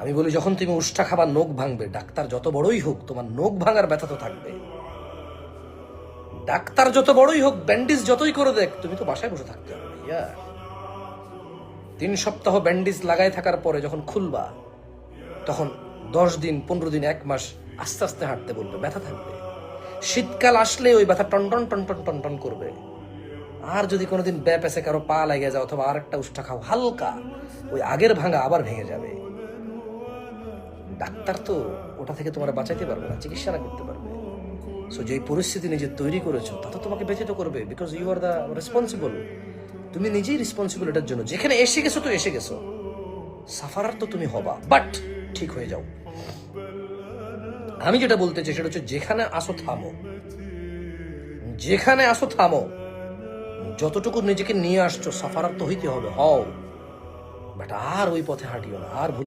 আমি বলি যখন তুমি উষ্টা খাবার নখ ভাঙবে, ডাক্তার যত বড়ই হোক তোমার নখ ভাঙার ব্যথা তো থাকবে। ডাক্তার যত বড়ই হোক, ব্যান্ডেজ যতই করে দেখ, তুমি তো বাসায় বসে থাকতে হবে ভাইয়া। 3 সপ্তাহ ব্যান্ডেজ লাগাই থাকার পরে যখন খুলবা, তখন 10 দিন 15 দিন 1 মাস আস্তে আস্তে হাঁটতে বলবে, ব্যথা থাকবে। শীতকাল আসলে ওই ব্যথা টনটন টনটন টনটন করবে। আর যদি কোনোদিন ব্যাপেসে কারো পা লেগে যায় অথবা আর একটা উষ্টা খাও হালকা, ওই আগের ভাঙা আবার ভেঙে যাবে। ডাক্তার তো ওটা থেকে তোমার বাঁচাইতে পারবে না, চিকিৎসা না করতে পারবে। সো যে পরিস্থিতি নিজে তৈরি করেছো তা তো তোমাকে ব্যথিত করবে, because you are the responsible. তুমি নিজেই রেসপন্সিবল এটার জন্য। যেখানে এসে গেছো তো এসে গেছো, সাফারার তো তুমি হবা, বাট ঠিক হয়ে যাও। আমি যেটা বলতে চাই সেটা হচ্ছে যেখানে আসো থামো, যেখানে আসো থামো। যতটুকু নিজেকে নিয়ে আসছো সাফারার তো হইতে হবে, হও, বাট আর ওই পথে হাঁটিও না, আর